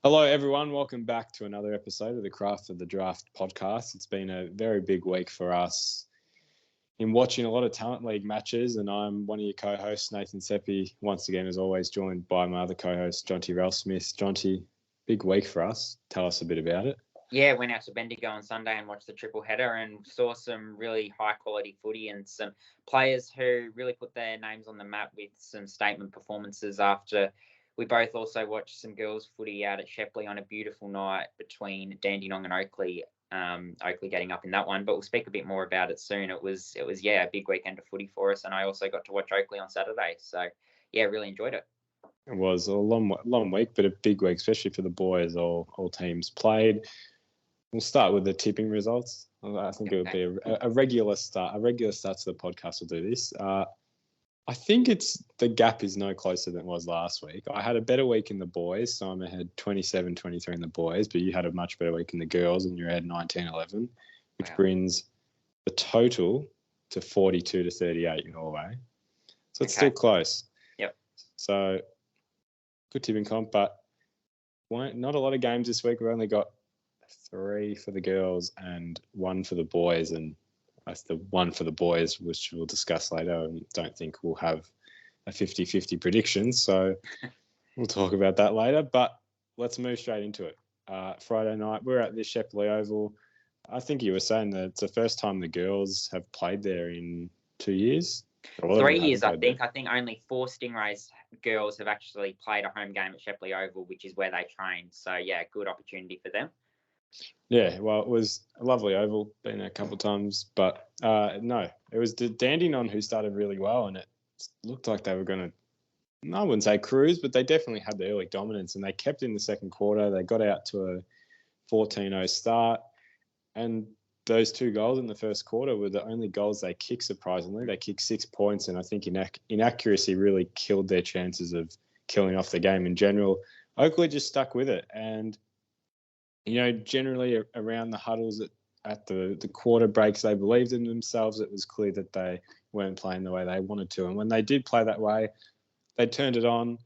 Hello, everyone. Welcome back to another episode of the Craft of the Draft podcast. It's been a very big week for us in watching a lot of Talent League matches, and I'm one of your co-hosts, Nathan Seppi, once again, as always, joined by my other co-host, Jonty Ralsmith. Jonty, big week for us. Tell us a bit about it. Yeah, went out to Bendigo on Sunday and watched the triple header and saw some really high-quality footy and some players who really put their names on the map with some statement performances after we both also watched some girls' footy out at Shepley on a beautiful night between Dandenong and Oakley. Oakley getting up in that one, but we'll speak a bit more about it soon. It was a big weekend of footy for us, and I also got to watch Oakley on Saturday. So, yeah, really enjoyed it. It was a long week, but a big week, especially for the boys. All teams played. We'll start with the tipping results. I think it would be a regular start. A regular start to the podcast will do this. I think the gap is no closer than it was last week. I had a better week in the boys, so I'm ahead 27-23 in the boys, but you had a much better week in the girls, and you're ahead 19-11, which brings the total to 42-38 your way. So it's still close. Yep. So good tipping comp, but not a lot of games this week. We've only got 3 for the girls and 1 for the boys, and that's the 1 for the boys, which we'll discuss later. I don't think we'll have a 50-50 prediction, so we'll talk about that later. But let's move straight into it. Friday night, we're at the Shepley Oval. I think you were saying that it's the first time the girls have played there in 2 years. 3 years, I think. I think only 4 Stingrays girls have actually played a home game at Shepley Oval, which is where they train. So, yeah, good opportunity for them. Yeah, well, it was a lovely oval, been there a couple of times, but no, it was the Dandenong who started really well, and it looked like they were going to, I wouldn't say cruise, but they definitely had the early dominance, and they kept in the second quarter. They got out to a 14-0 start, and those 2 goals in the first quarter were the only goals they kicked, surprisingly. They kicked 6 points, and I think inaccuracy really killed their chances of killing off the game in general. Oakley just stuck with it, and generally around the huddles at the quarter breaks, they believed in themselves. It was clear that they weren't playing the way they wanted to. And when they did play that way, they turned it on.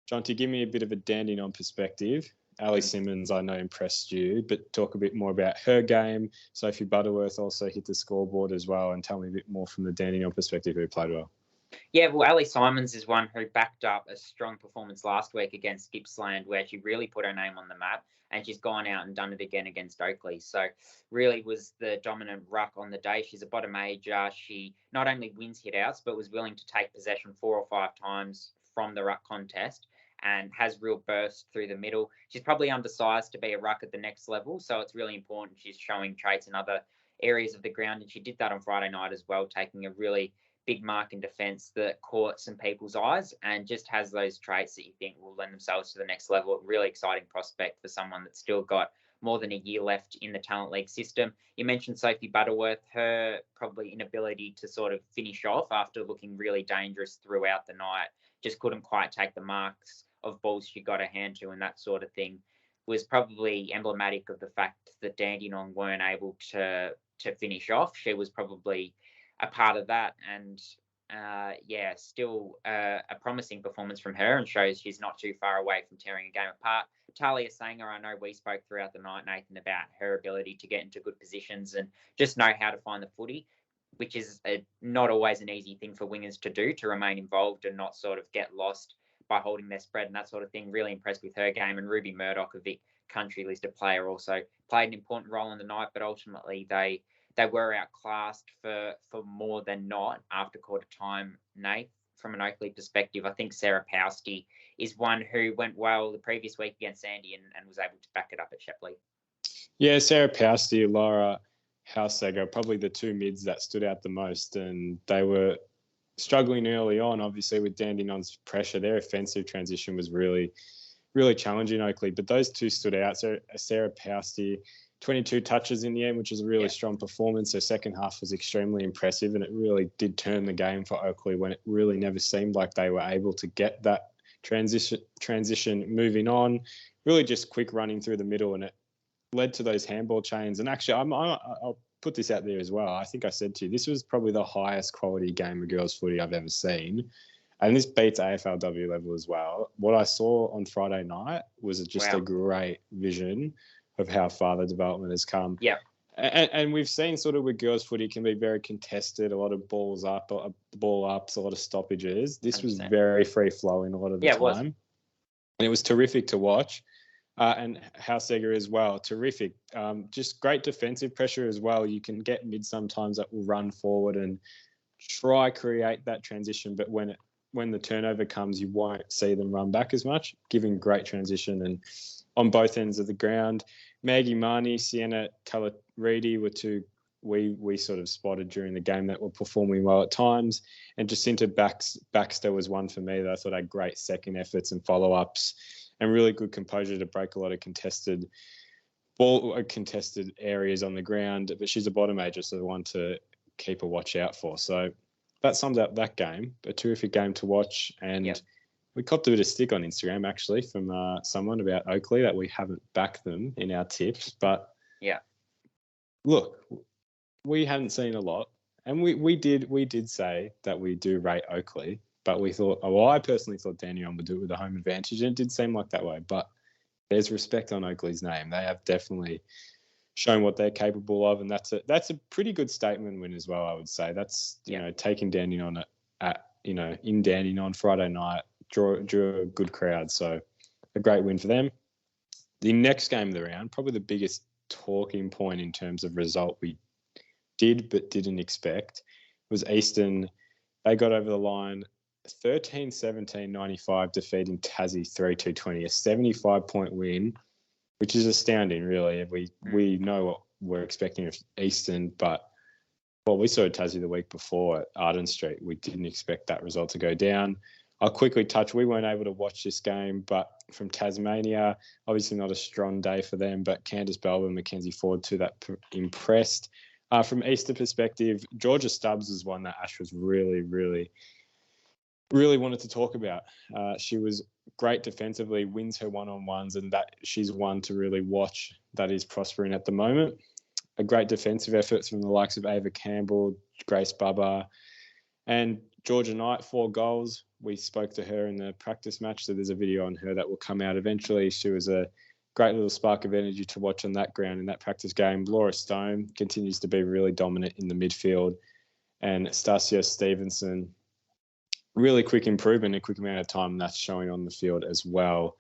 Jonty, give me a bit of a Dandenong perspective. Ali Simmons, I know, impressed you, but talk a bit more about her game. Sophie Butterworth also hit the scoreboard as well, and tell me a bit more from the Dandenong perspective who played well. Yeah, well, Ali Simons is one who backed up a strong performance last week against Gippsland, where she really put her name on the map, and she's gone out and done it again against Oakley. So really was the dominant ruck on the day. She's a bottom major. She not only wins hit-outs, but was willing to take possession 4 or 5 times from the ruck contest and has real burst through the middle. She's probably undersized to be a ruck at the next level, so it's really important she's showing traits in other areas of the ground, and she did that on Friday night as well, taking a really big mark in defence that caught some people's eyes and just has those traits that you think will lend themselves to the next level. A really exciting prospect for someone that's still got more than a year left in the Talent League system. You mentioned Sophie Butterworth, her probably inability to sort of finish off after looking really dangerous throughout the night, just couldn't quite take the marks of balls she got her hand to and that sort of thing, was probably emblematic of the fact that Dandenong weren't able to finish off. She was probably a part of that, and still a promising performance from her, and shows she's not too far away from tearing a game apart. Talia Sanger, I know we spoke throughout the night, Nathan, about her ability to get into good positions and just know how to find the footy, which is not always an easy thing for wingers to do, to remain involved and not sort of get lost by holding their spread and that sort of thing. Really impressed with her game. And Ruby Murdoch, a Vic Country listed player, also played an important role in the night, but ultimately they were outclassed for more than not after quarter time, Nate. From an Oakley perspective, I think Sarah Pousty is one who went well the previous week against Sandy and was able to back it up at Shepley. Yeah, Sarah Pousty, Laura Hausager, probably the 2 mids that stood out the most, and they were struggling early on, obviously, with Dandenong's pressure. Their offensive transition was really, really challenging Oakley, but those 2 stood out. So Sarah Pousty, 22 touches in the end, which is a really strong performance. Her second half was extremely impressive, and it really did turn the game for Oakley when it really never seemed like they were able to get that transition moving on. Really just quick running through the middle, and it led to those handball chains. And actually, I'll put this out there as well. I think I said to you, this was probably the highest quality game of girls footy I've ever seen. and this beats AFLW level as well. What I saw on Friday night was just a great vision of how far the development has come. Yeah. And we've seen sort of with girls' footy can be very contested, a lot of balls up, ball ups, a lot of stoppages. This 100%. was very free flowing a lot of the time. And it was terrific to watch. And Hausegger as well, terrific. Just great defensive pressure as well. You can get mid sometimes that will run forward and try create that transition, but when the turnover comes, you won't see them run back as much, giving great transition and on both ends of the ground. Maggie Marnie, Sienna Talaridi were two we sort of spotted during the game that were performing well at times. And Jacinta Baxter was one for me that I thought had great second efforts and follow-ups and really good composure to break a lot of contested areas on the ground. But she's a bottom major, so the one to keep a watch out for. So that sums up that game. A terrific game to watch. And we copped a bit of stick on Instagram, actually, from someone about Oakley that we haven't backed them in our tips. But look, we hadn't seen a lot. And we did say that we do rate Oakley, but we thought, I personally thought Dandenong would do it with a home advantage, and it did seem like that way. But there's respect on Oakley's name. They have definitely shown what they're capable of, and that's a pretty good statement win as well, I would say. That's, taking Dandenong in Dandenong Friday night, drew a good crowd, so a great win for them. The next game of the round, probably the biggest talking point in terms of result we did but didn't expect, was Eastern. They got over the line 13-17-95, defeating Tassie 3-2-20, a 75-point win, which is astounding, really. We know what we're expecting of Eastern, but we saw Tassie the week before at Arden Street. We didn't expect that result to go down. I'll quickly touch, we weren't able to watch this game, but from Tasmania, obviously not a strong day for them, but Candice Belber and Mackenzie Ford too, that impressed. From Easter perspective, Georgia Stubbs was one that Ash was really, really, really wanted to talk about. She was great defensively, wins her one-on-ones, and that she's one to really watch that is prospering at the moment. A great defensive effort from the likes of Ava Campbell, Grace Bubba, and Georgia Knight, 4 goals. We spoke to her in the practice match, so there's a video on her that will come out eventually. She was a great little spark of energy to watch on that ground in that practice game. Laura Stone continues to be really dominant in the midfield, and Stasia Stevenson, really quick improvement in a quick amount of time, and that's showing on the field as well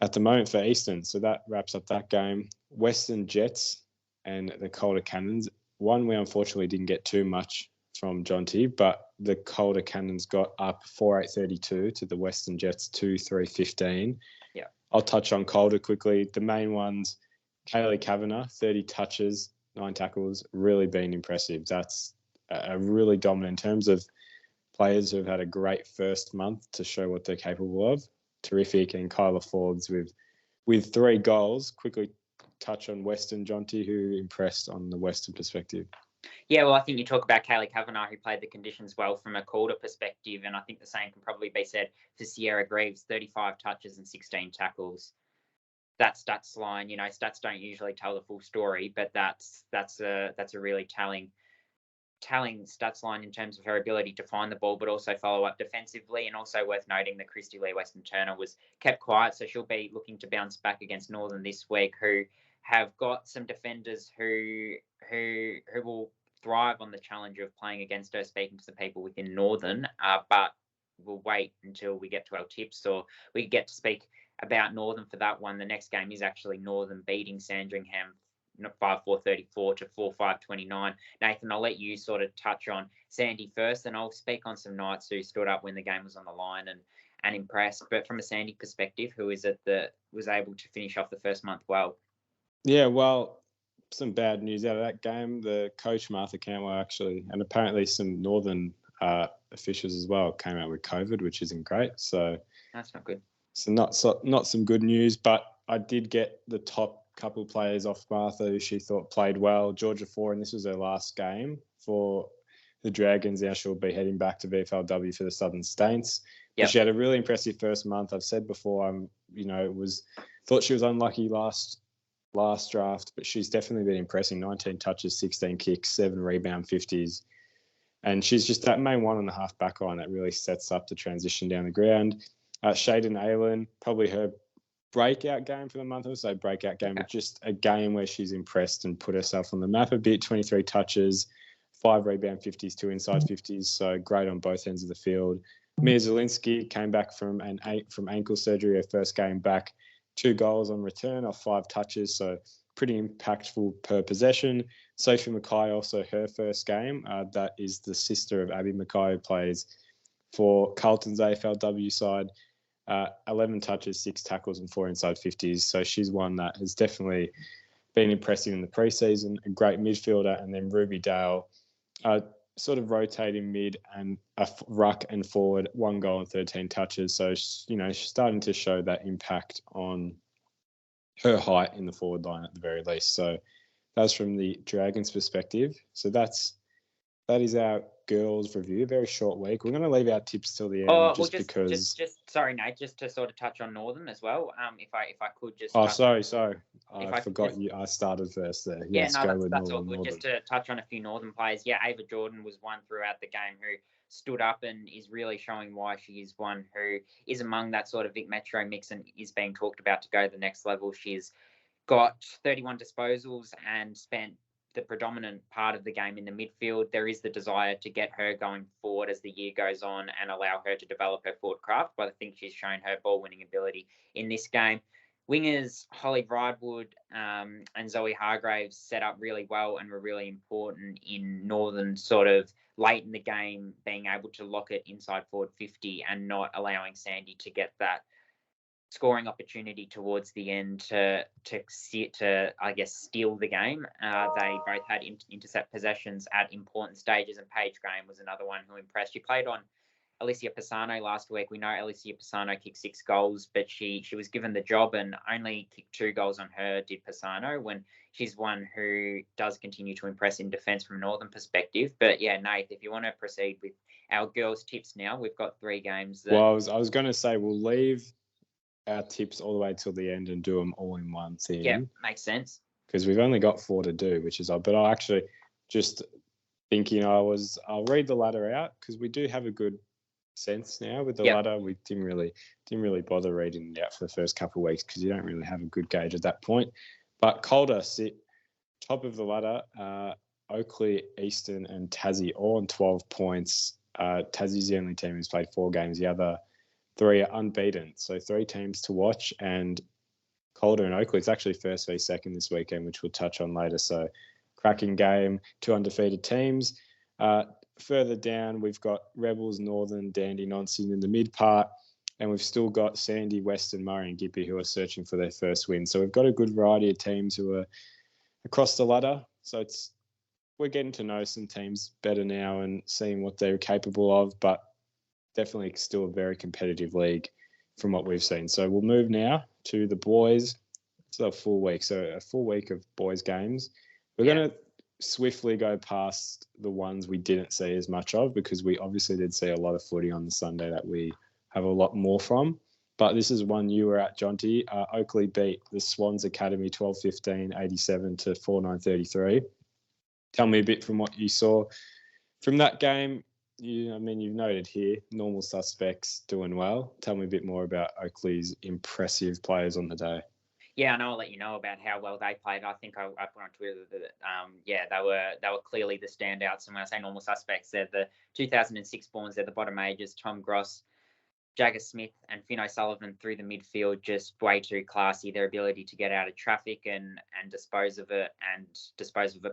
at the moment for Eastern. So that wraps up that game. Western Jets and the Calder Cannons. One, we unfortunately didn't get too much from Jonty, but the Calder Cannons got up 4-8-32 to the Western Jets 2-3-15. Yeah. I'll touch on Calder quickly. The main ones, Kaylee Kavanagh, 30 touches, 9 tackles, really been impressive. That's a really dominant in terms of players who have had a great first month to show what they're capable of. Terrific. And Kyla Forbes with 3 goals. Quickly touch on Western, Jonty, who impressed on the Western perspective. Yeah, well, I think you talk about Kaylee Kavanagh, who played the conditions well from a Calder perspective, and I think the same can probably be said for Sierra Greaves, 35 touches and 16 tackles. That stats line, stats don't usually tell the full story, but that's a really telling stats line in terms of her ability to find the ball, but also follow up defensively. And also worth noting that Christy Lee Weston Turner was kept quiet, so she'll be looking to bounce back against Northern this week, who have got some defenders who will thrive on the challenge of playing against her, speaking to the people within Northern, but we'll wait until we get to our tips or we get to speak about Northern for that one. The next game is actually Northern beating Sandringham 5-4-34 to 4-5-29. Nathan, I'll let you sort of touch on Sandy first, and I'll speak on some Knights who stood up when the game was on the line and impressed. But from a Sandy perspective, who is it that was able to finish off the first month well? Yeah, well, some bad news out of that game. The coach, Martha Cantwell, actually, and apparently some Northern officials as well, came out with COVID, which isn't great. So that's not good. So not some good news, but I did get the top couple of players off Martha who she thought played well. Georgia Four, and this was her last game for the Dragons. Now she'll be heading back to VFLW for the Southern Saints. Yep. She had a really impressive first month. I've said before, thought she was unlucky last draft, but she's definitely been impressing. 19 touches, 16 kicks, 7 rebound 50s. And she's just that main 1.5 back line that really sets up the transition down the ground. Shaden Aylan, probably her breakout game for the month. I would say breakout game, but just a game where she's impressed and put herself on the map a bit. 23 touches, 5 rebound 50s, 2 inside 50s. So great on both ends of the field. Mia Zielinski came back from ankle surgery, her first game back. 2 goals on return off 5 touches. So pretty impactful per possession. Sophie Mackay, also her first game. That is the sister of Abby Mackay, who plays for Carlton's AFLW side. 11 touches, 6 tackles, and 4 inside 50s. So she's one that has definitely been impressive in the preseason. A great midfielder. And then Ruby Dale, sort of rotating mid and a ruck and forward, 1 goal and 13 touches. So, she's starting to show that impact on her height in the forward line at the very least. So that's from the Dragons' perspective. So that is our girls' review. A very short week. We're going to leave our tips till the end, because. Sorry, Nate. Just to sort of touch on Northern as well. If I could just. Sorry. I forgot you. I started first there. Yeah, that's all good. Northern. Just to touch on a few Northern players. Yeah, Ava Jordan was one throughout the game who stood up and is really showing why she is one who is among that sort of Vic Metro mix and is being talked about to go to the next level. She's got 31 disposals and spent the predominant part of the game in the midfield. There is the desire to get her going forward as the year goes on and allow her to develop her forward craft, but I think she's shown her ball-winning ability in this game. Wingers Holly Bridwood and Zoe Hargraves set up really well and were really important in Northern sort of late in the game, being able to lock it inside forward 50 and not allowing Sandy to get that scoring opportunity towards the end to I guess steal the game. They both had intercept possessions at important stages, and Paige Graham was another one who impressed. She played on Alicia Pisano last week. We know Alicia Pisano kicked 6 goals, but she was given the job and only kicked 2 goals on her, did Pisano, when she's one who does continue to impress in defence from a Northern perspective. But yeah, Nath, if you want to proceed with our girls' tips now, we've got 3 games. Well, I was going to say we'll leave our tips all the way till the end and do them all in one thing. Yeah, makes sense. Because we've only got 4 to do, which is odd. But I actually just thinking I'll read the ladder out, because we do have a good sense now with the ladder. We didn't really bother reading it out for the first couple of weeks because you don't really have a good gauge at that point. But Calder sit top of the ladder. Oakley, Eastern, and Tassie all on 12 points. Tassie's the only team who's played 4 games. The other 3 are unbeaten. So 3 teams to watch. And Calder and Oakley, it's actually first v second this weekend, which we'll touch on later. So cracking game, 2 undefeated teams. Further down, we've got Rebels, Northern, Dandy, Nonsin in the mid part. And we've still got Sandy, Western, Murray, and Gippy who are searching for their first win. So we've got a good variety of teams who are across the ladder. So we're getting to know some teams better now and seeing what they're capable of, but definitely still a very competitive league from what we've seen. So we'll move now to the boys. It's a full week. So a full week of boys games. We're going to swiftly go past the ones we didn't see as much of, because we obviously did see a lot of footy on the Sunday that we have a lot more from. But this is one you were at, Jonty. Oakley beat the Swans Academy 12-15, 87 to 49-33. Tell me a bit from what you saw from that game. You've noted here, normal suspects doing well. Tell me a bit more about Oakley's impressive players on the day. Yeah, I know. I'll let you know about how well they played. I think I put on Twitter that they were clearly the standouts. And when I say normal suspects, they're the 2006 borns. They're the bottom ages. Tom Gross, Jagger Smith, and Finn O'Sullivan through the midfield, just way too classy. Their ability to get out of traffic and dispose of it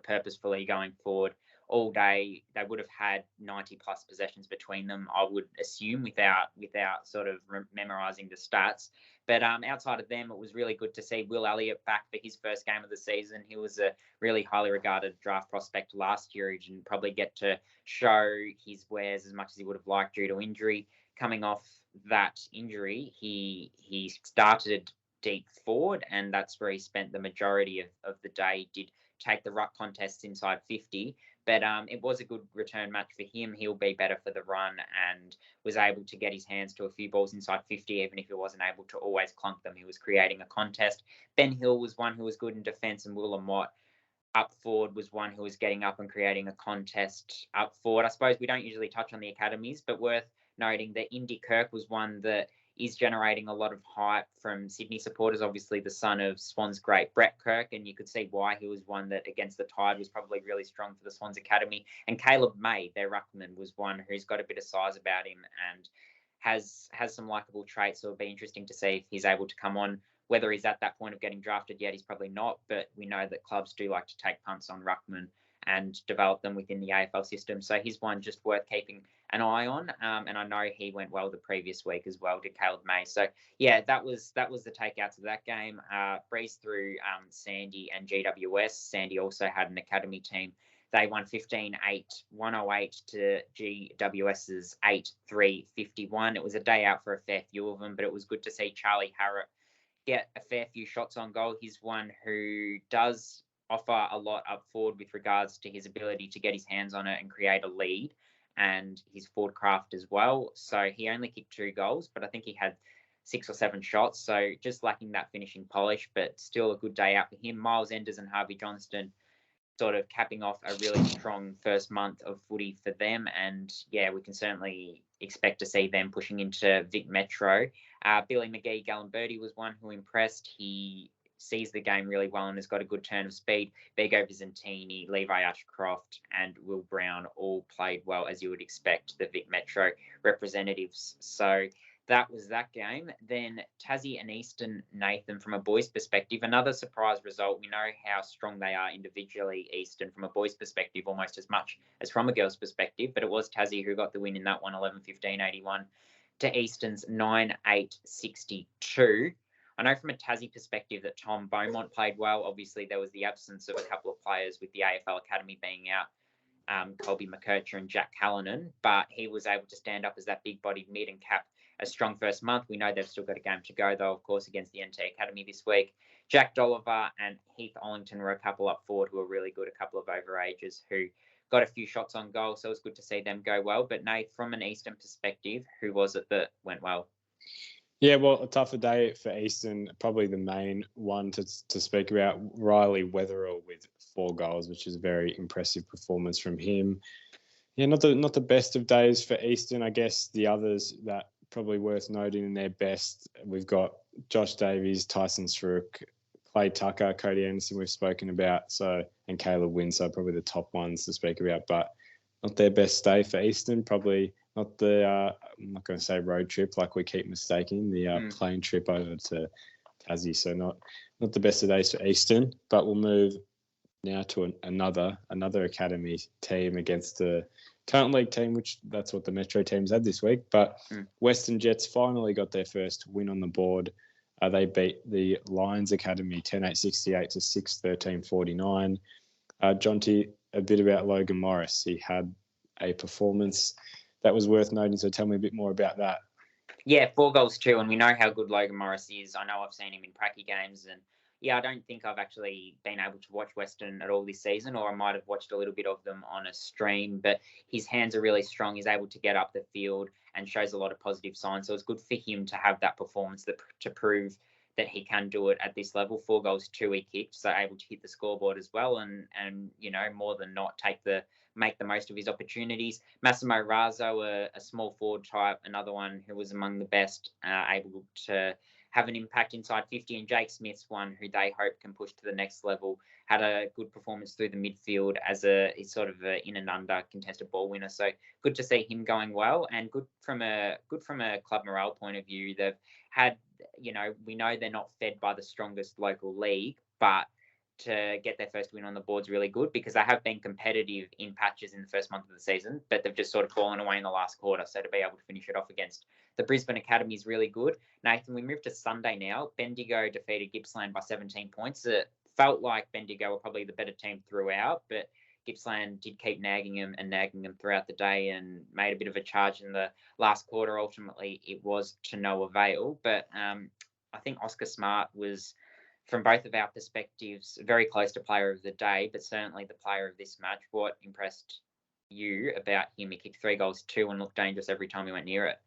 purposefully going forward all day. They would have had 90 plus possessions between them, I would assume, without sort of memorising the stats. But outside of them, it was really good to see Will Elliott back for his first game of the season. He was a really highly regarded draft prospect last year. He didn't probably get to show his wares as much as he would have liked due to injury. Coming off that injury, he started deep forward, and that's where he spent the majority of the day. Did take the ruck contests inside 50, but it was a good return match for him. He'll be better for the run and was able to get his hands to a few balls inside 50, even if he wasn't able to always clunk them. He was creating a contest. Ben Hill was one who was good in defence, and Will Lamott up forward was one who was getting up and creating a contest up forward. I suppose we don't usually touch on the academies, but worth noting that Indy Kirk was one that is generating a lot of hype from Sydney supporters. Obviously, the son of Swans great Brett Kirk, and you could see why he was one that against the Tide was probably really strong for the Swans Academy. And Caleb May, their ruckman, was one who's got a bit of size about him and has some likable traits. So it'll be interesting to see if he's able to come on. Whether he's at that point of getting drafted yet, he's probably not, but we know that clubs do like to take punts on ruckman and develop them within the AFL system. So he's one just worth keeping an eye on. And I know he went well the previous week as well, did Caleb May. So yeah, that was the takeouts of that game. Breeze through Sandy and GWS. Sandy also had an academy team. They won 15-8, 108 to GWS's 8-3, 51. It was a day out for a fair few of them, but it was good to see Charlie Harrop get a fair few shots on goal. He's one who does offer a lot up forward with regards to his ability to get his hands on it and create a lead, and his forward craft as well. So he only kicked 2 goals, but I think he had 6 or 7 shots. So just lacking that finishing polish, but still a good day out for him. Miles Enders and Harvey Johnston sort of capping off a really strong first month of footy for them. And yeah, we can certainly expect to see them pushing into Vic Metro. Billy McGee Gallimberti was one who impressed. He sees the game really well and has got a good turn of speed. Bego Vizentini, Levi Ashcroft, and Will Brown all played well, as you would expect, the Vic Metro representatives. So that was that game. Then Tassie and Eastern, Nathan, from a boys' perspective, another surprise result. We know how strong they are individually, Eastern, from a boys' perspective, almost as much as from a girl's perspective. But it was Tassie who got the win in that one, 11-15-81 to Eastern's 9-8-62. I know from a Tassie perspective that Tom Beaumont played well. Obviously, there was the absence of a couple of players with the AFL Academy being out, Colby McKercher and Jack Callanan, but he was able to stand up as that big-bodied mid and cap a strong first month. We know they've still got a game to go, though, of course, against the NT Academy this week. Jack Dolliver and Heath Ollington were a couple up forward who were really good, a couple of overages who got a few shots on goal, so it was good to see them go well. But Nate, from an Eastern perspective, who was it that went well? Yeah, well, a tougher day for Eastern. Probably the main one to speak about, Riley Wetherill with 4 goals, which is a very impressive performance from him. Yeah, not the best of days for Eastern. I guess the others that probably worth noting in their best, we've got Josh Davies, Tyson Srook, Clay Tucker, Cody Anderson we've spoken about, and Caleb Winsor, probably the top ones to speak about, but not their best day for Eastern. Probably not the, I'm not going to say road trip like we keep mistaking, the plane trip over to Tassie. So not the best of days for Eastern, but we'll move now to another academy team against the current league team, which that's what the Metro teams had this week. But Western Jets finally got their first win on the board. They beat the Lions Academy 10-8-68 to 6-13-49. Jonty, a bit about Logan Morris. He had a performance that was worth noting, so tell me a bit more about that. Yeah, 4 goals too, and we know how good Logan Morris is. I know I've seen him in pracky games, and yeah, I don't think I've actually been able to watch Western at all this season, or I might have watched a little bit of them on a stream, but his hands are really strong. He's able to get up the field and shows a lot of positive signs. So it's good for him to have that performance to prove that he can do it at this level. 4 goals, 2 he kicked, so able to hit the scoreboard as well, and you know, more than not make the most of his opportunities. Massimo Razzo, a small forward type, another one who was among the best, able to have an impact inside 50, and Jake Smith's one who they hope can push to the next level, had a good performance through the midfield as he's sort of a in and under contested ball winner. So good to see him going well, and good from a club morale point of view. They've had, you know, we know they're not fed by the strongest local league, but to get their first win on the board is really good, because they have been competitive in patches in the first month of the season, but they've just sort of fallen away in the last quarter. So to be able to finish it off against the Brisbane Academy is really good. Nathan, we move to Sunday now. Bendigo defeated Gippsland by 17 points. It felt like Bendigo were probably the better team throughout, but Gippsland did keep nagging them throughout the day and made a bit of a charge in the last quarter. Ultimately, it was to no avail. But I think Oscar Smart was, from both of our perspectives, very close to player of the day, but certainly the player of this match. What impressed you about him? He kicked 3 goals, 2, and looked dangerous every time he went near it.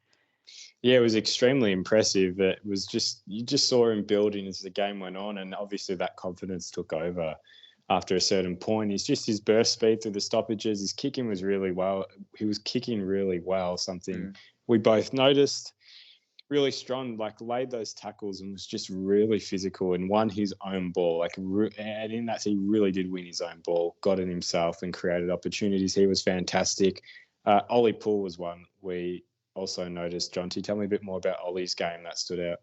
Yeah, it was extremely impressive. It was you just saw him building as the game went on, and obviously that confidence took over after a certain point. He's just his burst speed through the stoppages. His kicking was really well. He was kicking really well, something we both noticed. Really strong, like laid those tackles and was just really physical and won his own ball. And in that, he really did win his own ball, got it himself and created opportunities. He was fantastic. Ollie Poole was one we also noticed. John, can you tell me a bit more about Ollie's game that stood out?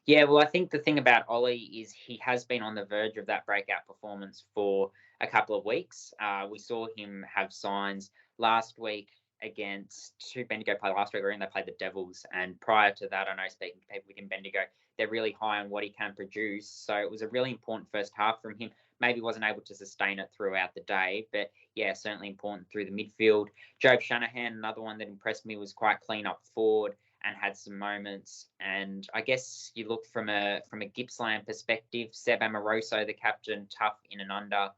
Yeah, well, I think the thing about Ollie is he has been on the verge of that breakout performance for a couple of weeks. We saw him have signs last week against who Bendigo played last week, or they played the Devils. And prior to that, I know speaking to people within Bendigo, they're really high on what he can produce. So it was a really important first half from him. Maybe wasn't able to sustain it throughout the day, but yeah, certainly important through the midfield. Joe Shanahan, another one that impressed me, was quite clean up forward and had some moments. And I guess you look from a Gippsland perspective, Seb Amoroso, the captain, tough in and under,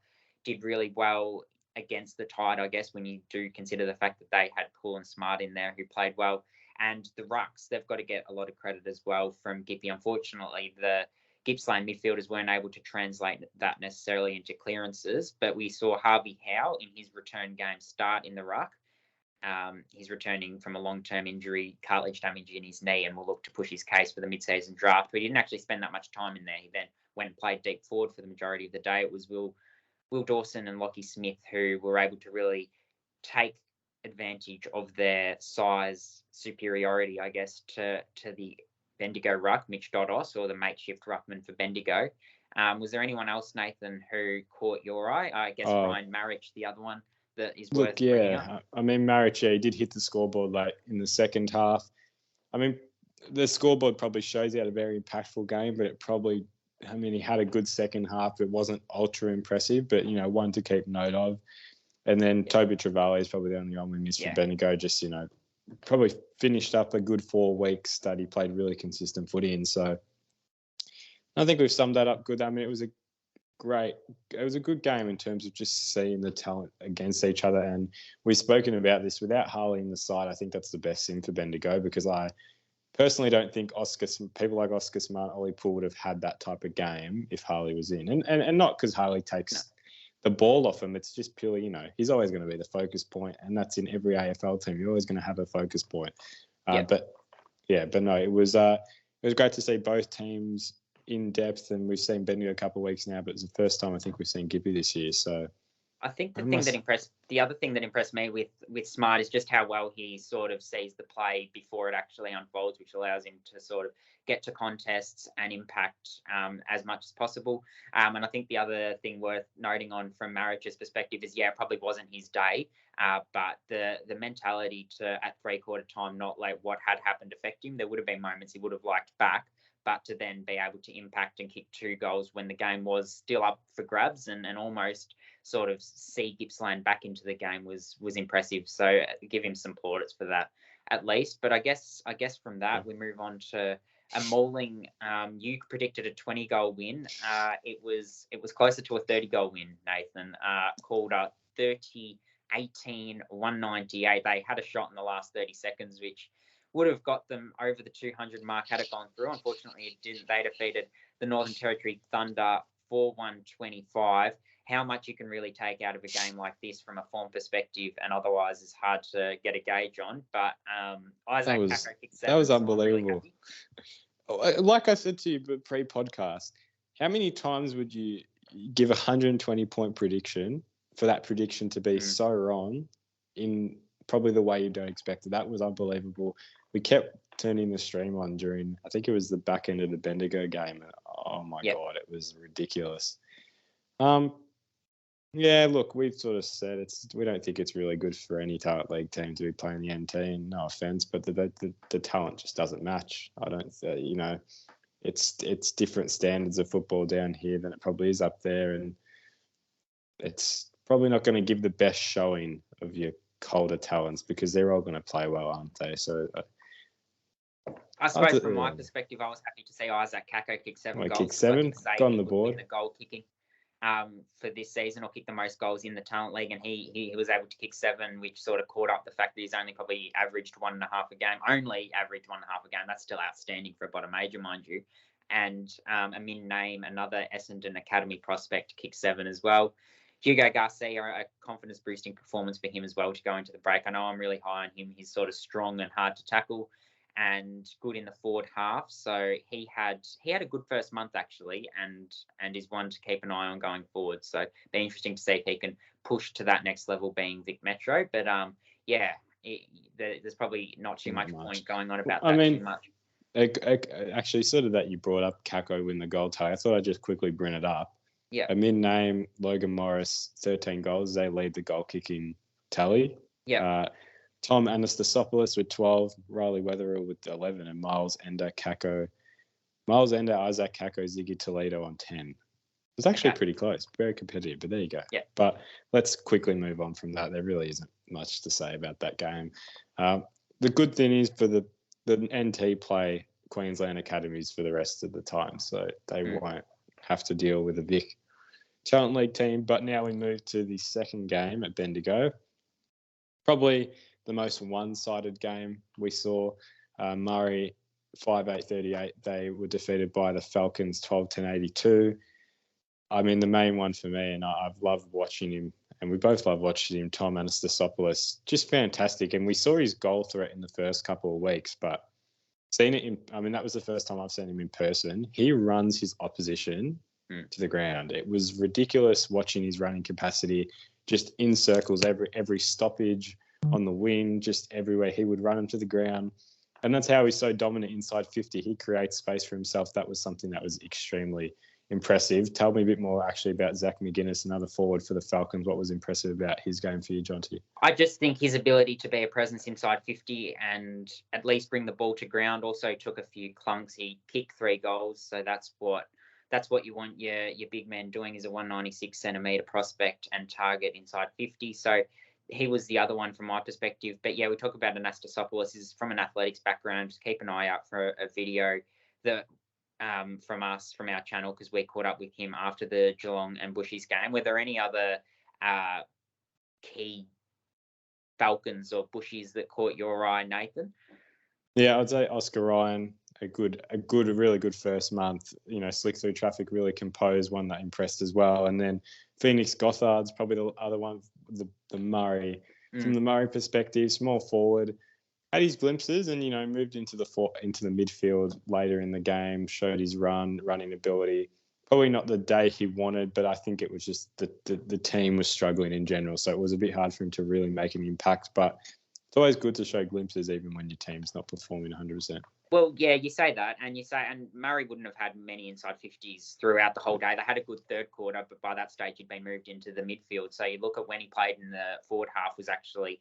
did really well against the Tide, I guess, when you do consider the fact that they had Poole and Smart in there who played well. And the rucks, they've got to get a lot of credit as well from Gippy. Unfortunately, the Gippsland midfielders weren't able to translate that necessarily into clearances, but we saw Harvey Howe in his return game start in the ruck. He's returning from a long-term injury, cartilage damage in his knee, and will look to push his case for the mid-season draft. But he didn't actually spend that much time in there. He then went and played deep forward for the majority of the day. It was Will Dawson and Lockie Smith who were able to really take advantage of their size superiority, I guess, to the Bendigo ruck, Mitch Dodos, or the makeshift ruckman for Bendigo. Was there anyone else, Nathan, who caught your eye? I guess Ryan Marich, the other one that is worth bringing up. I mean, Marich, he did hit the scoreboard late in the second half. I mean, the scoreboard probably shows he had a very impactful game, but he had a good second half. It wasn't ultra impressive, but, one to keep note of. And then Toby Travali is probably the only one we missed for Bendigo. Just, probably finished up a good 4 weeks that he played really consistent footy in. So I think we've summed that up good. I mean, it was a good game in terms of just seeing the talent against each other. And we've spoken about this. Without Harley in the side, I think that's the best thing for Bendigo, because I personally don't think people like Oscar Smart, Ollie Poole would have had that type of game if Harley was in. And not because Harley takes the ball off him. It's just purely, he's always going to be the focus point, and that's in every AFL team. You're always going to have a focus point. But no, it was great to see both teams in depth, and we've seen Bendigo a couple of weeks now, but it's the first time I think we've seen Gippy this year. So I think the other thing that impressed me with Smart is just how well he sort of sees the play before it actually unfolds, which allows him to sort of get to contests and impact as much as possible. And I think the other thing worth noting on from Marich's perspective is, it probably wasn't his day, but the mentality to, at 3/4 time, not let what had happened affect him. There would have been moments he would have liked back, but to then be able to impact and kick 2 goals when the game was still up for grabs and almost sort of see Gippsland back into the game was impressive. So give him some plaudits for that at least. But I guess from that we move on to a mauling. You predicted a 20-goal win. It was closer to a 30-goal win, Nathan. Called a 30-18, 198. They had a shot in the last 30 seconds, which would have got them over the 200 mark had it gone through. Unfortunately, it didn't. They defeated the Northern Territory Thunder 4-1-25. How much you can really take out of a game like this from a form perspective and otherwise is hard to get a gauge on. But Isaac Kako kicked 7. That was so unbelievable. Really, like I said to you pre-podcast, how many times would you give a 120-point prediction for that prediction to be so wrong in probably the way you don't expect it? That was unbelievable. We kept turning the stream on during, I think it was the back end of the Bendigo game. And, oh my God, it was ridiculous. Look, we've sort of said we don't think it's really good for any talent league team to be playing the NT, and no offense, but the talent just doesn't match. I don't, it's different standards of football down here than it probably is up there, and it's probably not going to give the best showing of your colder talents because they're all going to play well, aren't they? So I suppose from my perspective, I was happy to see Isaac Kako kick 7 goals. Kick 7, got on the board. The goal kicking for this season, or kick the most goals in the talent league, and he was able to kick 7, which sort of caught up the fact that he's only probably averaged 1.5 a game. Only averaged 1.5 a game. That's still outstanding for a bottom major, mind you. and a min name, another Essendon Academy prospect, kick 7 as well. Hugo Garcia, a confidence boosting performance for him as well to go into the break. I know I'm really high on him. He's sort of strong and hard to tackle and good in the forward half. So he had a good first month actually, and is one to keep an eye on going forward. So be interesting to see if he can push to that next level, being Vic Metro. But there's probably not too much point going on about that too much. Actually, sort of that you brought up Kako win the goal tally. I thought I'd just quickly bring it up. Yeah. A min name, Logan Morris, 13 goals. They lead the goal kicking tally. Yeah. Tom Anastasopoulos with 12, Riley Wetherill with 11, and Miles Ender, Isaac Kako, Ziggy Toledo on 10. It's actually pretty close, very competitive, but there you go. Yeah. But let's quickly move on from that. There really isn't much to say about that game. The good thing is for the NT play Queensland academies for the rest of the time, so they won't have to deal with a Vic Talent League team. But now we move to the second game at Bendigo. Probably the most one-sided game we saw. Murray 5-8-38. They were defeated by the Falcons 12-10-82. I mean, the main one for me, and I've loved watching him, and we both love watching him, Tom Anastasopoulos, just fantastic. And we saw his goal threat in the first couple of weeks, but that was the first time I've seen him in person. He runs his opposition to the ground. It was ridiculous watching his running capacity, just in circles, every stoppage on the wing, just everywhere. He would run him to the ground. And that's how he's so dominant inside 50. He creates space for himself. That was something that was extremely impressive. Tell me a bit more actually about Zach McGuinness, another forward for the Falcons. What was impressive about his game for you, Jonty? I just think his ability to be a presence inside 50 and at least bring the ball to ground. Also took a few clunks. He kicked 3 goals, so that's what you want your big man doing, is a 196 centimetre prospect and target inside 50. So he was the other one from my perspective. But yeah, we talk about Anastasopoulos is from an athletics background. Just keep an eye out for a video that from our channel, because we caught up with him after the Geelong and Bushies game. Were there any other key Falcons or Bushies that caught your eye, Nathan? Yeah, I'd say Oscar Ryan, a really good first month. Slick through traffic, really composed, one that impressed as well. And then Phoenix Gothard's probably the other one, the Murray. From the Murray perspective, small forward, had his glimpses and moved into the midfield later in the game, showed his running ability. Probably not the day he wanted, but I think it was just the team was struggling in general, so it was a bit hard for him to really make an impact. But it's always good to show glimpses even when your team's not performing 100%. Well, yeah, you say that, and Murray wouldn't have had many inside 50s throughout the whole day. They had a good third quarter, but by that stage he'd been moved into the midfield. So you look at when he played in the forward half was actually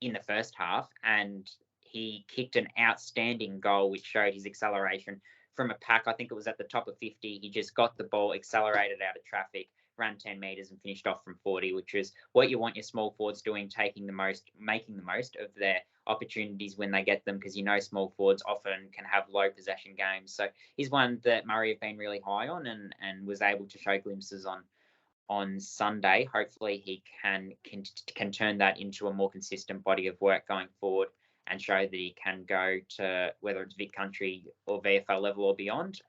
in the first half, and he kicked an outstanding goal which showed his acceleration from a pack. I think it was at the top of 50. He just got the ball, accelerated out of traffic, ran 10 metres and finished off from 40, which is what you want your small forwards doing, making the most of their opportunities when they get them, because small forwards often can have low possession games. So he's one that Murray have been really high on and was able to show glimpses on Sunday. Hopefully he can turn that into a more consistent body of work going forward and show that he can go to whether it's Vic Country or VFL level or beyond.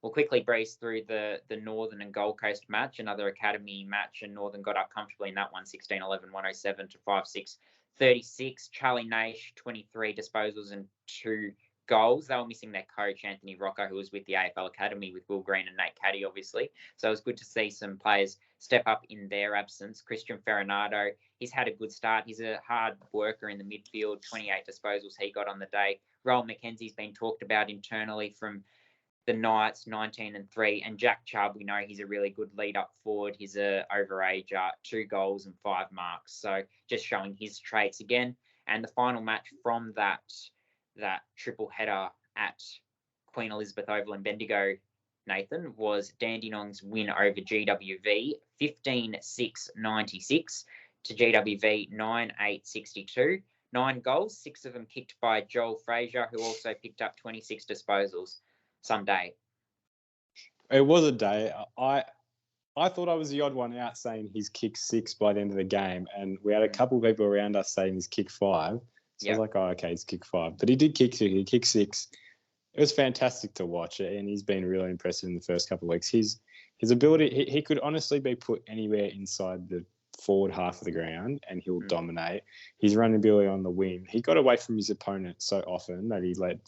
We'll quickly breeze through the Northern and Gold Coast match, another academy match, and Northern got up comfortably in that one, 16-11, 107 to 5-6-36. Charlie Naish, 23 disposals and 2 goals. They were missing their coach, Anthony Rocco, who was with the AFL Academy with Will Green and Nate Caddy, obviously. So it was good to see some players step up in their absence. Christian Ferronado, he's had a good start. He's a hard worker in the midfield, 28 disposals he got on the day. Roel McKenzie's been talked about internally from the Knights, 19-3. And Jack Chubb, we know he's a really good lead-up forward. He's a overager, 2 goals and 5 marks. So just showing his traits again. And the final match from that triple header at Queen Elizabeth Oval in Bendigo, Nathan, was Dandenong's win over GWV, 15-6-96 to GWV 9-8-62. 9 goals, 6 of them kicked by Joel Frazier, who also picked up 26 disposals. Some day. It was a day. I thought I was the odd one out saying he's kicked 6 by the end of the game, and we had a couple of people around us saying he's kicked 5. So I was like, oh, okay, he's kicked 5. But he did kick 2. He kicked 6. it was fantastic to watch it, and he's been really impressive in the first couple of weeks. His ability, he could honestly be put anywhere inside the forward half of the ground, and he'll dominate. His running ability on the wing, he got away from his opponent so often that he let.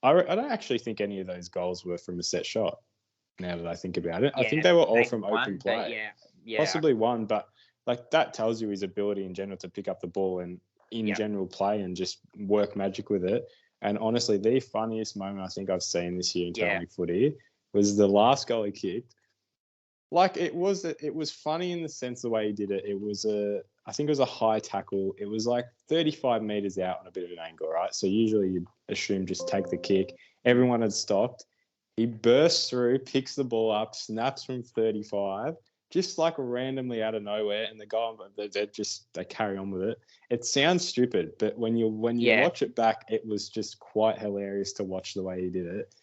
I don't actually think any of those goals were from a set shot. Now that I think about it, I think they were all from open play. Yeah, possibly one, but like that tells you his ability in general to pick up the ball and in general play and just work magic with it. And honestly, the funniest moment I think I've seen this year in Tony footy was the last goal he kicked. Like it was funny in the sense the way he did it. I think it was a high tackle. It was like 35 meters out on a bit of an angle, right? So usually you'd assume just take the kick. Everyone had stopped. He bursts through, picks the ball up, snaps from 35, just like randomly out of nowhere, and the guy they carry on with it. It sounds stupid, but when you watch it back, it was just quite hilarious to watch the way he did it.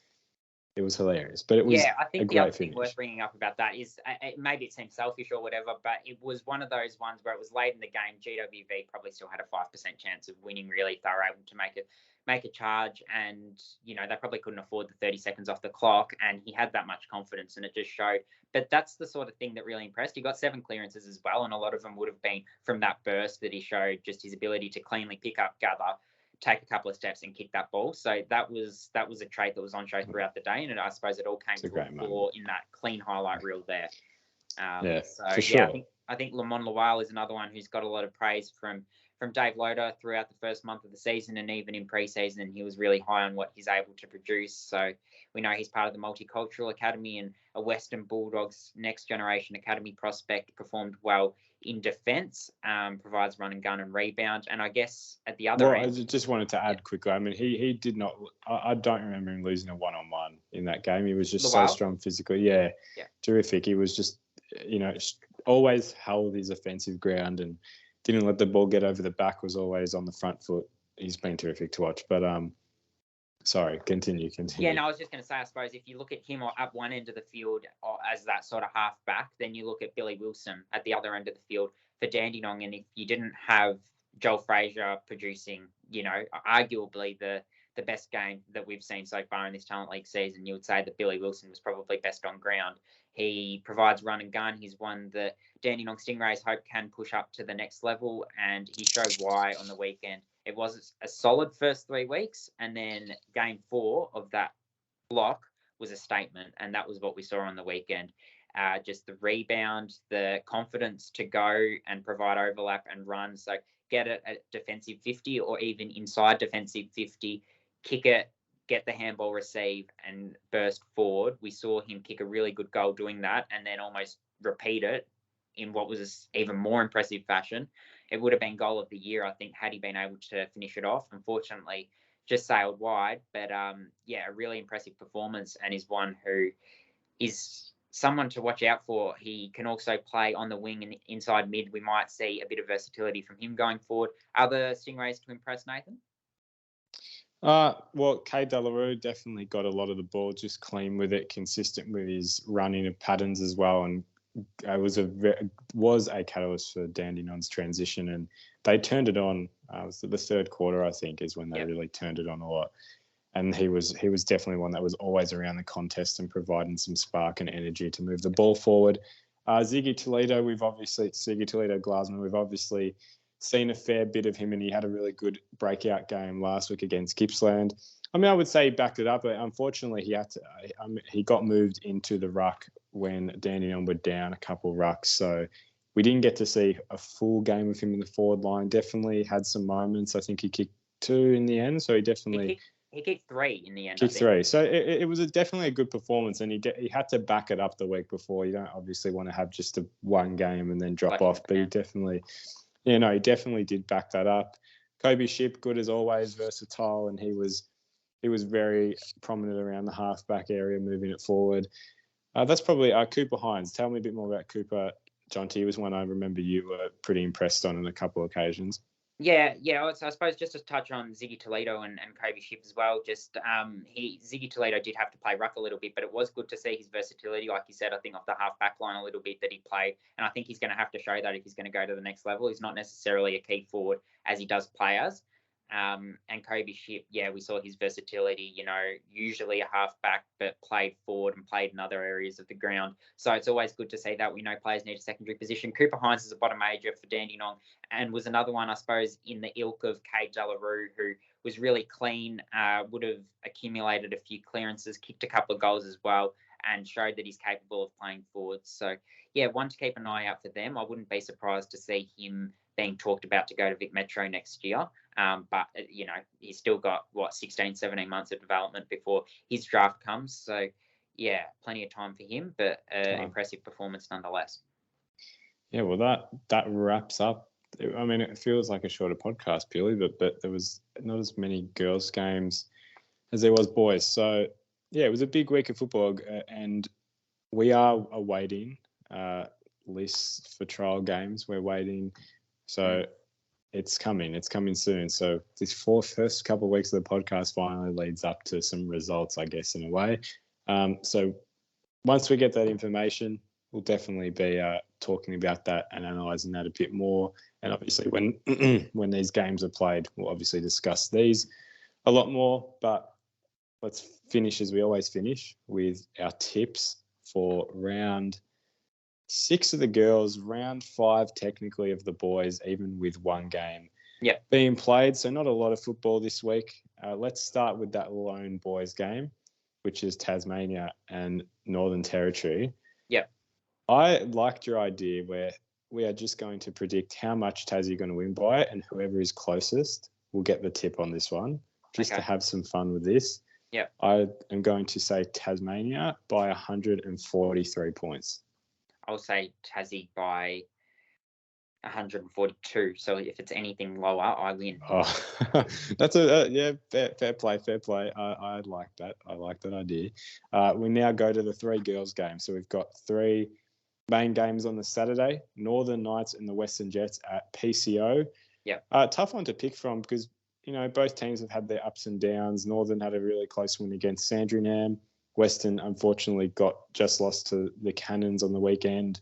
It was hilarious, but it was I think the other thing worth bringing up about that is maybe it seems selfish or whatever, but it was one of those ones where it was late in the game. GWV probably still had a 5% chance of winning. Really, if they were able to make a charge, and they probably couldn't afford the 30 seconds off the clock, and he had that much confidence, and it just showed. But that's the sort of thing that really impressed. He got 7 clearances as well, and a lot of them would have been from that burst that he showed, just his ability to cleanly pick up, gather, take a couple of steps and kick that ball. So that was a trait that was on show throughout the day, and I suppose it all came to the fore in that clean highlight reel there. For sure. I think Lamont Lawal is another one who's got a lot of praise from Dave Loader throughout the first month of the season, and even in pre-season, he was really high on what he's able to produce. So we know he's part of the Multicultural Academy and a Western Bulldogs Next Generation Academy prospect, performed well in defence, provides run and gun and rebound. And I guess at the other end... I just wanted to add quickly, I mean, he did not... I don't remember him losing a one-on-one in that game. He was just so strong physically. Yeah, terrific. He was just, always held his offensive ground and didn't let the ball get over the back, was always on the front foot. He's been terrific to watch. But sorry, continue. Yeah, no, I was just going to say, I suppose if you look at him up one end of the field as that sort of half back, then you look at Billy Wilson at the other end of the field for Dandenong. And if you didn't have Joel Frazier producing, arguably the best game that we've seen so far in this Talent League season, you would say that Billy Wilson was probably best on ground. He provides run and gun. He's one that Dandenong Stingrays hope can push up to the next level, and he showed why on the weekend. It was a solid first 3 weeks, and then game 4 of that block was a statement, and that was what we saw on the weekend. Just the rebound, the confidence to go and provide overlap and run. So get it at defensive 50 or even inside defensive 50, kick it, get the handball receive and burst forward. We saw him kick a really good goal doing that, and then almost repeat it in what was even more impressive fashion. It would have been goal of the year, I think, had he been able to finish it off. Unfortunately, just sailed wide. But a really impressive performance, and is one who is someone to watch out for. He can also play on the wing and inside mid. We might see a bit of versatility from him going forward. Other Stingrays to impress, Nathan? Well, Kay Delarue definitely got a lot of the ball, just clean with it, consistent with his running of patterns as well, and was a catalyst for Dandenong's transition, and they turned it on. It was the third quarter, I think, is when they really turned it on a lot. And he was definitely one that was always around the contest and providing some spark and energy to move the ball forward. Ziggy Toledo Glasman, we've obviously seen a fair bit of him, and he had a really good breakout game last week against Gippsland. I mean, I would say he backed it up, but unfortunately he got moved into the ruck when Dandenong were down a couple rucks. So we didn't get to see a full game of him in the forward line. Definitely had some moments. I think he kicked 2 in the end. So he definitely... He kicked 3 in the end. Kicked 3. So it was definitely a good performance, and he had to back it up the week before. You don't obviously want to have just one game and then drop off, but he definitely... he definitely did back that up. Kobe Ship, good as always, versatile, and he was very prominent around the halfback area, moving it forward. That's probably Cooper Hines. Tell me a bit more about Cooper. John T was one I remember you were pretty impressed on a couple of occasions. Yeah. So I suppose just to touch on Ziggy Toledo and Kobe Ship as well. Just Ziggy Toledo did have to play ruck a little bit, but it was good to see his versatility, like you said. I think off the half back line a little bit that he played, and I think he's going to have to show that if he's going to go to the next level. He's not necessarily a key forward as he does play as. And Kobe Ship, we saw his versatility, usually a halfback, but played forward and played in other areas of the ground. So it's always good to see that. We know players need a secondary position. Cooper Hines is a bottom major for Dandenong and was another one, I suppose, in the ilk of Cade Delarue, who was really clean, would have accumulated a few clearances, kicked a couple of goals as well, and showed that he's capable of playing forward. So, one to keep an eye out for them. I wouldn't be surprised to see him being talked about to go to Vic Metro next year. But, he's still got, 16, 17 months of development before his draft comes. So, plenty of time for him, but impressive performance nonetheless. Yeah, well, that wraps up. I mean, it feels like a shorter podcast purely, but there was not as many girls' games as there was boys. So, it was a big week of football, and we are awaiting lists for trial games. We're waiting. So it's coming. It's coming soon. So this first couple of weeks of the podcast finally leads up to some results, I guess, in a way. So once we get that information, we'll definitely be talking about that and analysing that a bit more. And obviously when when these games are played, we'll obviously discuss these a lot more. But let's finish as we always finish with our tips for round 6 of the girls, round 5 technically of the boys, even with one game being played. So not a lot of football this week. Let's start with that lone boys game, which is Tasmania and Northern Territory. I liked your idea where we are just going to predict how much Tassie are going to win by, and whoever is closest will get the tip on this one, just to have some fun with this. I am going to say Tasmania by 143 points. I'll say Tassie by 142. So if it's anything lower, I win. Oh, that's fair play. I like that. I like that idea. We now go to the 3 girls games. So we've got 3 main games on the Saturday: Northern Knights and the Western Jets at PCO. Tough one to pick from because both teams have had their ups and downs. Northern had a really close win against Sandringham. Western, unfortunately, just lost to the Cannons on the weekend.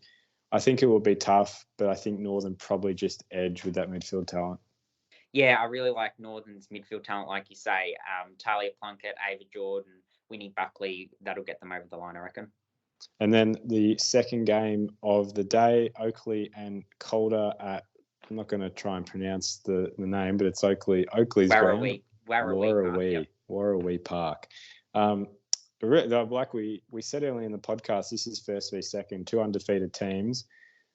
I think it will be tough, but I think Northern probably just edge with that midfield talent. Yeah, I really like Northern's midfield talent, like you say. Talia Plunkett, Ava Jordan, Winnie Buckley, that'll get them over the line, I reckon. And then the second game of the day, Oakley and Calder at, I'm not going to try and pronounce the name, but it's Oakley's ground. Warrawee Park. Like we said earlier in the podcast, this is first v second, 2 undefeated teams.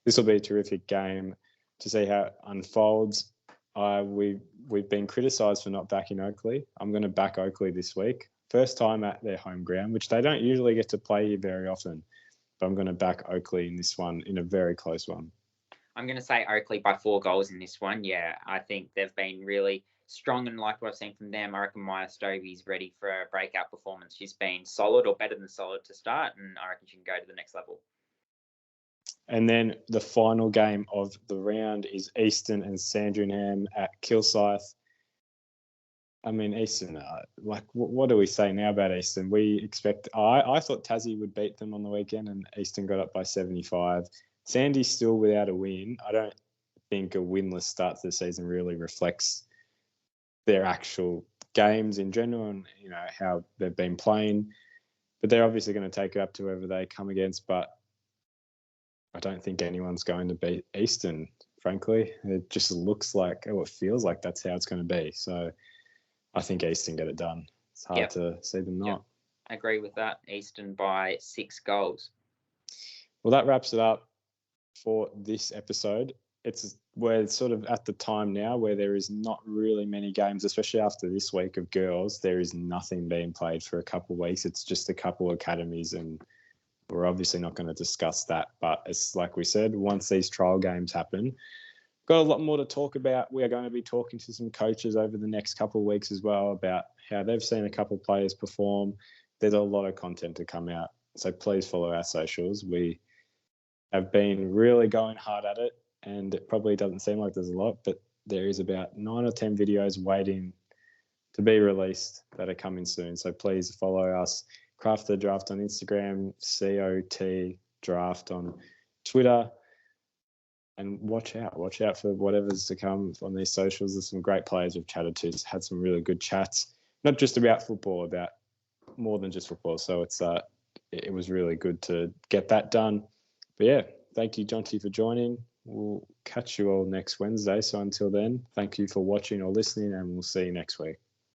This will be a terrific game to see how it unfolds. We've been criticised for not backing Oakley. I'm going to back Oakley this week. First time at their home ground, which they don't usually get to play here very often. But I'm going to back Oakley in this one, in a very close one. I'm going to say Oakley by 4 goals in this one. Yeah, I think they've been really strong and like what I've seen from them. I reckon Maya Stovey's ready for a breakout performance. She's been solid or better than solid to start, and I reckon she can go to the next level. And then the final game of the round is Eastern and Sandringham at Kilsyth. I mean, Eastern, what do we say now about Eastern? I thought Tassie would beat them on the weekend, and Eastern got up by 75. Sandy's still without a win. I don't think a winless start to the season really reflects their actual games in general and, how they've been playing. But they're obviously going to take it up to whoever they come against. But I don't think anyone's going to beat Eastern, frankly. It just looks like, it feels like that's how it's going to be. So I think Eastern get it done. It's hard to see them not. I agree with that. Eastern by 6 goals. Well, that wraps it up for this episode. We're sort of at the time now where there is not really many games, especially after this week of girls. There is nothing being played for a couple of weeks. It's just a couple of academies, and we're obviously not going to discuss that. But it's like we said, once these trial games happen, got a lot more to talk about. We are going to be talking to some coaches over the next couple of weeks as well about how they've seen a couple of players perform. There's a lot of content to come out. So please follow our socials. We have been really going hard at it, and it probably doesn't seem like there's a lot, but there is about 9 or 10 videos waiting to be released that are coming soon. So please follow us. Craft the Draft on Instagram, COT Draft on Twitter. And watch out for whatever's to come on these socials. There's some great players we've chatted to, had some really good chats, not just about football, about more than just football. So it was really good to get that done. But yeah, thank you, Jonty, for joining. We'll catch you all next Wednesday. So until then, thank you for watching or listening, and we'll see you next week.